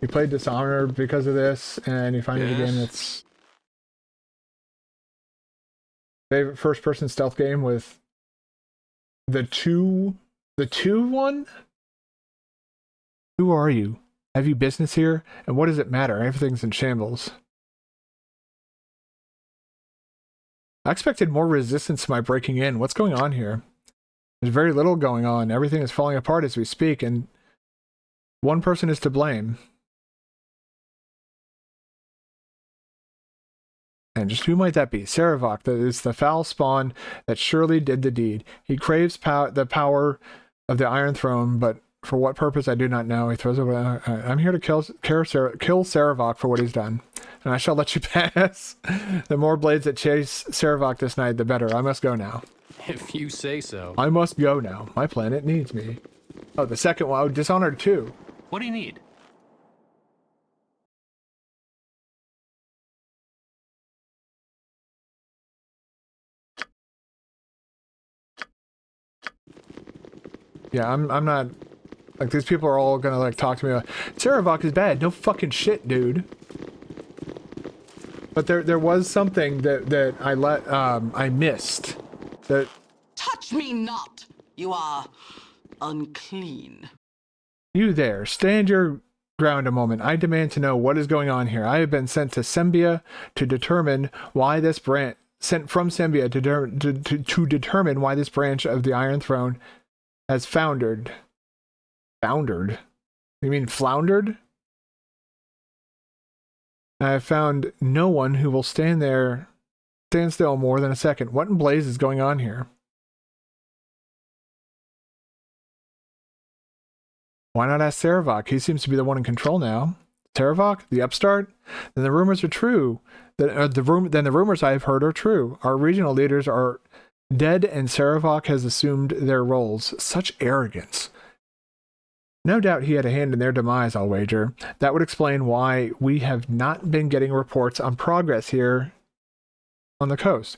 You played Dishonored because of this, and you find it again. It's favorite first-person stealth game with the two one. Who are you? Have you business here? And what does it matter? Everything's in shambles. I expected more resistance to my breaking in. What's going on here? There's very little going on. Everything is falling apart as we speak, and one person is to blame. And just who might that be? Servok, that is the foul spawn that surely did the deed. He craves the power of the Iron Throne, but for what purpose I do not know. He throws away. I'm here to kill Servok for what he's done, and I shall let you pass. The more blades that chase Servok this night, the better. I must go now. If you say so. I must go now. My planet needs me. Oh, the second one. Oh, Dishonored 2. What do you need? Yeah, I'm not like these people are all gonna like talk to me like Servok is bad. No fucking shit, dude. But there was something that I missed. That touch me not. You are unclean. You there, stand your ground a moment. I demand to know what is going on here. I have been sent to Sembia to determine why this branch to determine why this branch of the Iron Throne has foundered. Foundered? You mean floundered? I have found no one who will stand still more than a second. What in blaze is going on here? Why not ask Servok? He seems to be the one in control now. Servok, the upstart? Then the rumors are true. Then the rumors I have heard are true. Our regional leaders are Dead and Saravok has assumed their roles. Such arrogance. No doubt he had a hand in their demise, I'll wager. That would explain why we have not been getting reports on progress here on the coast.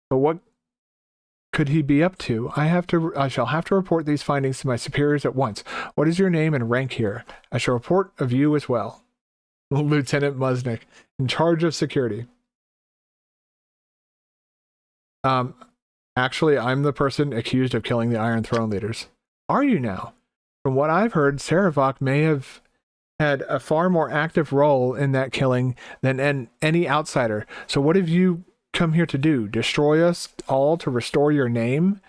But what could he be up to? I shall have to report these findings to my superiors at once. What is your name and rank here? I shall report of you as well. Lieutenant Musnick, in charge of security. Actually, I'm the person accused of killing the Iron Throne leaders. Are you now? From what I've heard, Saravok may have had a far more active role in that killing than any outsider. So what have you come here to do? Destroy us all to restore your name?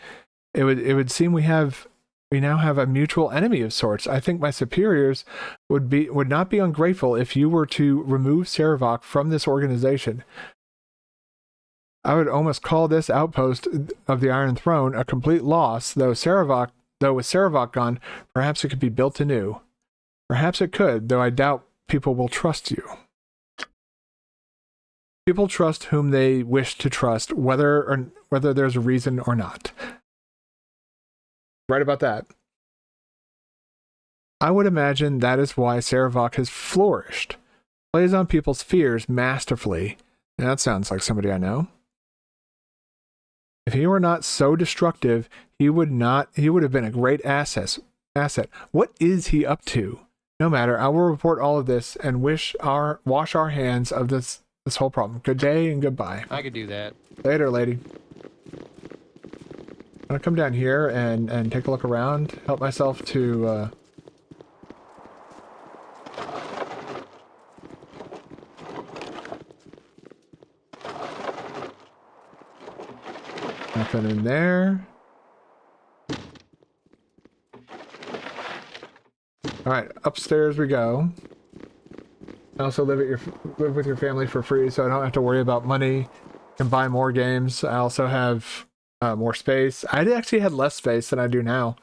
It would seem we now have a mutual enemy of sorts. I think my superiors would not be ungrateful if you were to remove Saravok from this organization. I would almost call this outpost of the Iron Throne a complete loss, though with Saravok gone, perhaps it could be built anew. Perhaps it could, though I doubt people will trust you. People trust whom they wish to trust, whether there's a reason or not. Right about that. I would imagine that is why Saravok has flourished. Plays on people's fears masterfully. That sounds like somebody I know. If he were not so destructive, he would have been a great asset. What is he up to? No matter, I will report all of this and wash our hands of this whole problem. Good day and goodbye. I could do that. Later, lady. I'm gonna come down here and take a look around, help myself to nothing in there. Alright, upstairs we go. I also live with your family for free, so I don't have to worry about money. Can buy more games. I also have more space. I actually had less space than I do now.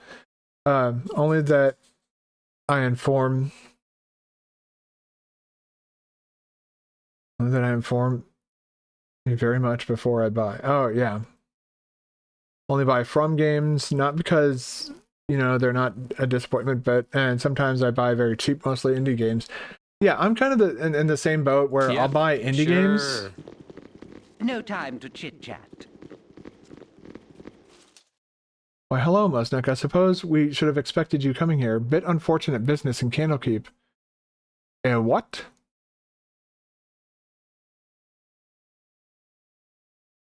Only that I inform you very much before I buy. Oh yeah. Only buy from games, not because they're not a disappointment, and sometimes I buy very cheap, mostly indie games. Yeah, I'm kind of in the same boat where I'll buy indie games. No time to chit-chat. Why, hello, Musnick. I suppose we should have expected you coming here. Bit unfortunate business in Candlekeep. What?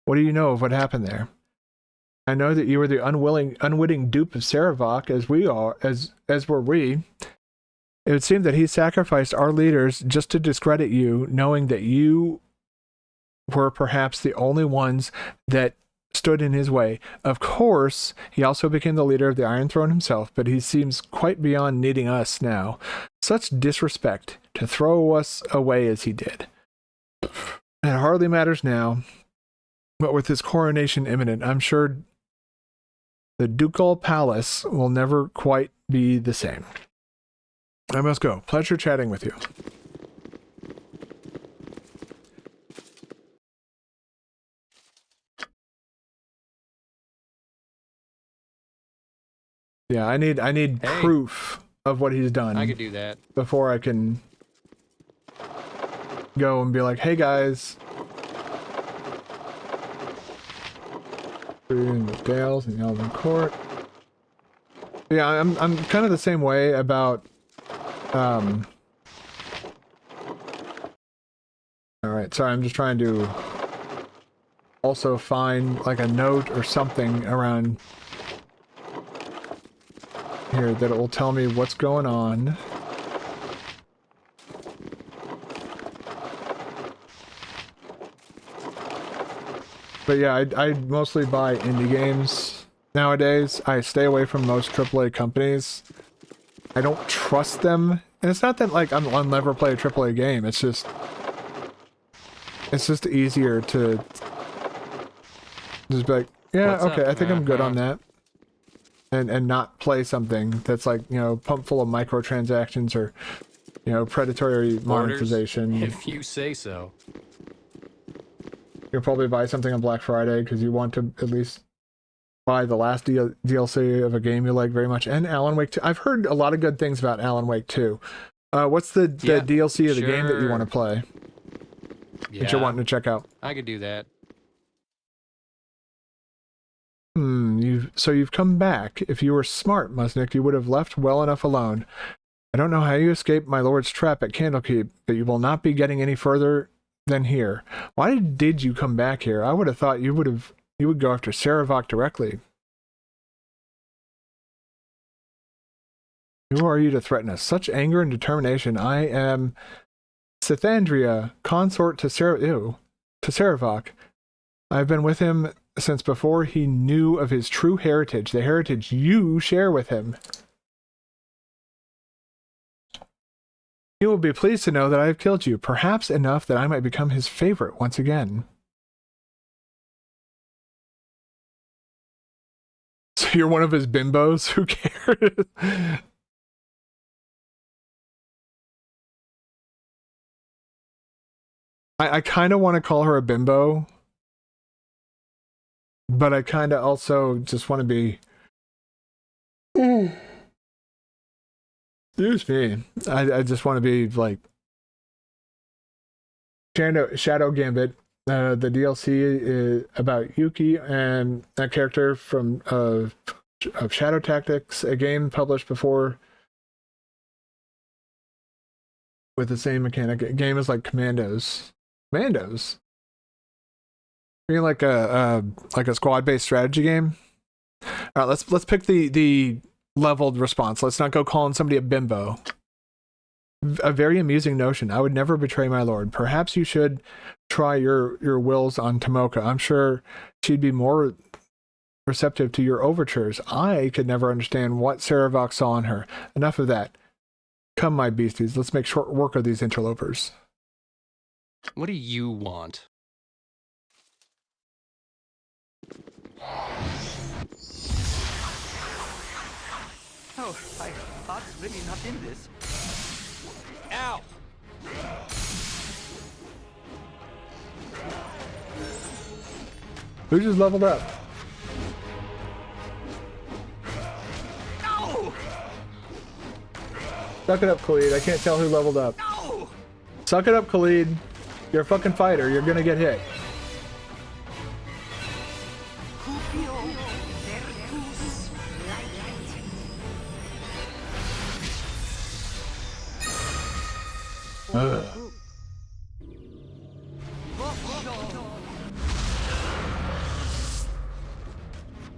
What do you know of what happened there? I know that you were the unwitting dupe of Saravok, as were we. It would seem that he sacrificed our leaders just to discredit you, knowing that you were perhaps the only ones that stood in his way. Of course, he also became the leader of the Iron Throne himself, but he seems quite beyond needing us now. Such disrespect to throw us away as he did. It hardly matters now, but with his coronation imminent, I'm sure the ducal palace will never quite be the same. I must go. Pleasure chatting with you. Yeah, I need proof of what he's done. I could do that before I can go and be like, "Hey guys, in the Dales and Elven Court." Yeah, I'm kind of the same way about all right, sorry, I'm just trying to also find like a note or something around here that will tell me what's going on. But yeah, I mostly buy indie games nowadays. I stay away from most AAA companies. I don't trust them. And it's not that like I'll never play a AAA game. It's just easier to just be like, yeah, What's okay, up? I think I'm good on that. And not play something that's like, pumped full of microtransactions or, predatory monetization. If you say so. You'll probably buy something on Black Friday because you want to at least buy the last DLC of a game you like very much, and Alan Wake 2. I've heard a lot of good things about Alan Wake 2. What's the DLC of the game that you want to play? That you're wanting to check out? I could do that. So you've come back. If you were smart, Musnik, you would have left well enough alone. I don't know how you escaped my lord's trap at Candlekeep, but you will not be getting any further than here. Why did you come back here? I would have thought you would go after Saravok directly. Who are you to threaten us? Such anger and determination. I am Sithandria, consort to Saravok. I've been with him since before he knew of his true heritage, the heritage you share with him. He will be pleased to know that I have killed you, perhaps enough that I might become his favorite once again. So you're one of his bimbos? Who cares? I kind of want to call her a bimbo, but I kind of also just want to be... Excuse me. I just want to be like... Shadow Gambit. The DLC is about Yuki and that character from of Shadow Tactics, a game published before with the same mechanic. A game is like Commandos. Commandos? You mean like a squad-based strategy game? All right, let's pick the leveled response. Let's not go calling somebody a bimbo. A very amusing notion. I would never betray my lord. Perhaps you should try your wills on Tomoka. I'm sure she'd be more receptive to your overtures. I could never understand what Saravok saw in her. Enough of that. Come, my beasties. Let's make short work of these interlopers. What do you want? Oh, my heart's really not in this. Ow! Who just leveled up? No! Suck it up, Khalid. I can't tell who leveled up. No! Suck it up, Khalid. You're a fucking fighter. You're gonna get hit. Ugh.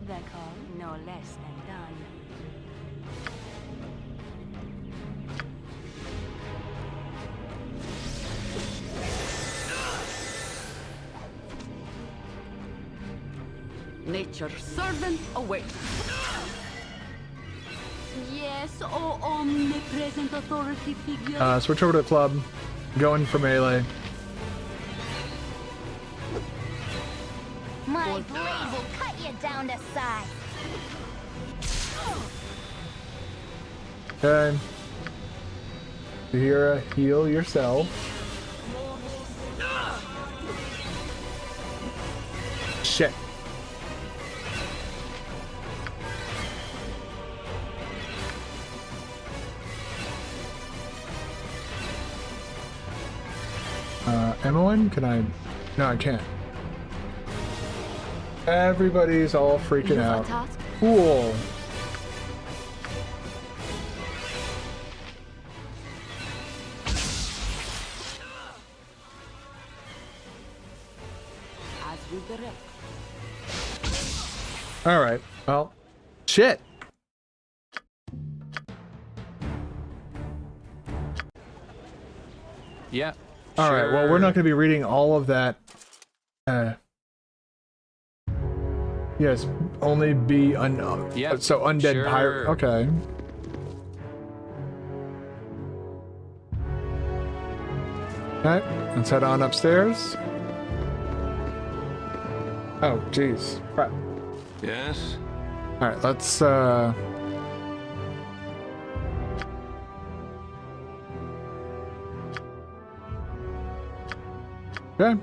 The call, no less than done. Nature's servant awaits. Yes, oh omnipresent authority figure. Switch over to the club. Going for melee. My blade will cut you down to size. Okay. Zahira, heal yourself. Shit. Emmeline, can I? No, I can't. Everybody's all freaking out. Cool. As we direct. All right. Well, shit. Yeah. All right. Well, we're not going to be reading all of that. Yes, only be yeah. So undead pirate. Okay. Okay. Let's head on upstairs. Oh, jeez. Crap. Yes? All right. Let's. Okay.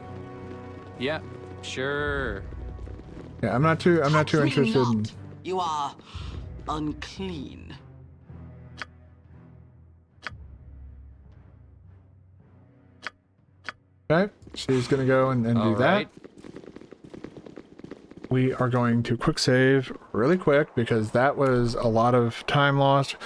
Yeah, sure. Yeah, I'm not too interested in. You are unclean. Okay, she's gonna go and do that. Alright. We are going to quick save really quick because that was a lot of time lost.